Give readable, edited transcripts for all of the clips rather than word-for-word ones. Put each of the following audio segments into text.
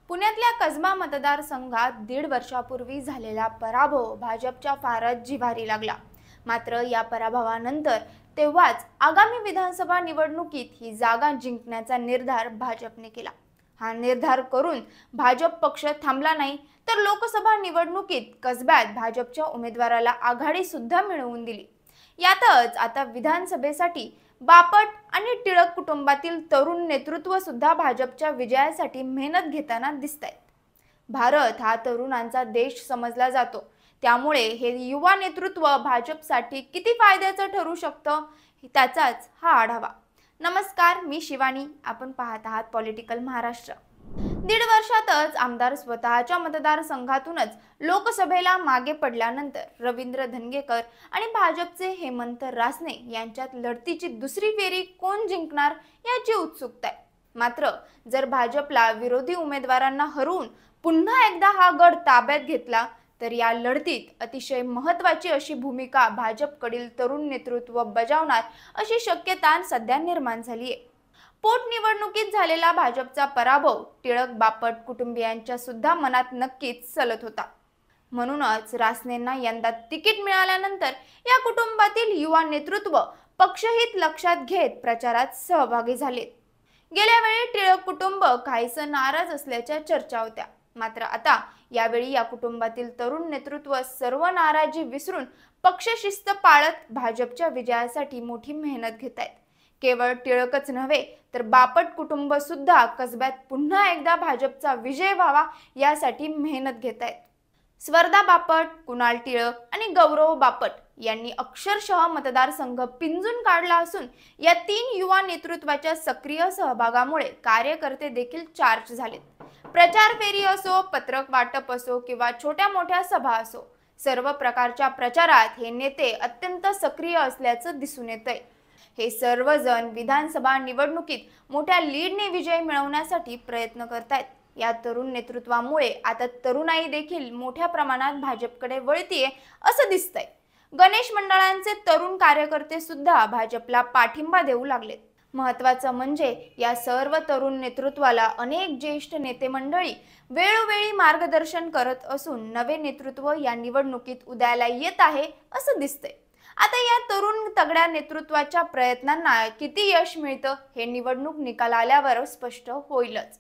पुण्यातल्या कसबा मतदारसंघात 1.5 वर्षापूर्वी झालेला पराभव भाजपच्या फारच जिव्हारी लागला। मात्र या पराभवानंतर तेव्हाच आगामी विधानसभा निवडणुकीत ही जागा जिंकण्याचा निर्धार भाजपने केला। हा निर्धार करून भाजप पक्ष थांबला नाही, तर लोकसभा निवडणुकीत कसब्यात भाजपच्या उमेदवाराला आघाडी सुद्धा मिळवून दिली। यातच आता विधानसभेसाठी बापट आणि टिळक कुटुंबातील तरुण नेतृत्व सुद्धा भाजपच्या विजयासाठी मेहनत घेताना दिसतायत। भारत हा तरुणांचा देश समजला जातो, त्यामुळे हे युवा नेतृत्व भाजपसाठी किती फायद्याचं ठरू शकतं त्याचाच हा आढावा। नमस्कार, मी शिवानी, आपण पाहत आहात पॉलिटिकल महाराष्ट्र। 1.5 वर्षातच आमदार स्वतःच्या मतदारसंघातूनच लोकसभेला मागे पडल्यानंतर रवींद्र धंगेकर आणि भाजपचे हेमंत रासने यांच्यात लढतीची दुसरी फेरी कोण जिंकणार याची उत्सुकता आहे। मात्र जर भाजपला विरोधी उमेदवारांना हरवून पुन्हा एकदा हा गड ताब्यात घेतला तर या लढतीत अतिशय महत्त्वाची अशी भूमिका भाजपकडील तरुण नेतृत्व बजावणार अशी शक्यता सध्या निर्माण झाली आहे। पोटनिवडणुकीत झालेला भाजपचा पराभव टिळक बापट कुटुंबियांच्या सुद्धा मनात नक्कीच सलत होता। म्हणूनच रासनेंना यंदा तिकीट मिळाल्यानंतर या कुटुंबातील युवा नेतृत्व पक्षहित लक्षात घेत प्रचारात सहभागी झालेत। गेल्या वेळी टिळक कुटुंब काहीसं नाराज असल्याच्या चर्चा होत्या, मात्र आता यावेळी या कुटुंबातील तरुण नेतृत्व सर्व नाराजी विसरून पक्षशिस्त पाळत भाजपच्या विजयासाठी मोठी मेहनत घेत आहेत। केवळ टिळकच नव्हे तर बापट कुटुंब सुद्धा कसब्यात पुन्हा एकदा भाजपचा विजय व्हावा यासाठी मेहनत घेत आहेत। स्वर्धा बापट, कुणाल टिळक आणि गौरव बापट यांनी अक्षरशः मतदारसंघ पिंजून काढला असून या 3 युवा नेतृत्वाच्या सक्रिय सहभागामुळे कार्यकर्ते देखील चार्ज झालेत। प्रचार फेरी असो, पत्रक वाटप असो किंवा छोट्या मोठ्या सभा असो, सर्व प्रकारच्या प्रचारात हे नेते अत्यंत सक्रिय असल्याचं दिसून येतंय। हे सर्वजण विधानसभा निवडणुकीत मोठ्या लीडने विजय मिळवण्यासाठी प्रयत्न करतायत। या तरुण नेतृत्वामुळे आता तरुणाई देखील मोठ्या प्रमाणात भाजपकडे वळतीये असं दिसतंय। गणेश मंडळांचे तरुण कार्यकर्ते सुद्धा भाजपला पाठिंबा देऊ लागलेत। महत्त्वाचं म्हणजे या सर्व तरुण नेतृत्वाला अनेक ज्येष्ठ नेते मंडळी वेळोवेळी मार्गदर्शन करत असून नवे नेतृत्व या निवडणुकीत उदयाला येत आहे असं दिसतंय। आता या तरुण तगड्या नेतृत्वाच्या प्रयत्नांना किती यश मिळतं हे निवडणूक निकाल आल्यावर स्पष्ट होईलच।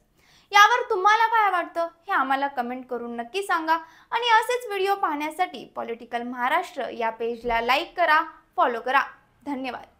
यावर तुम्हाला काय वाटतं हे आम्हाला कमेंट करून नक्की सांगा आणि असेच व्हिडिओ पाहण्यासाठी पॉलिटिकल महाराष्ट्र या पेजला लाईक करा, फॉलो करा। धन्यवाद।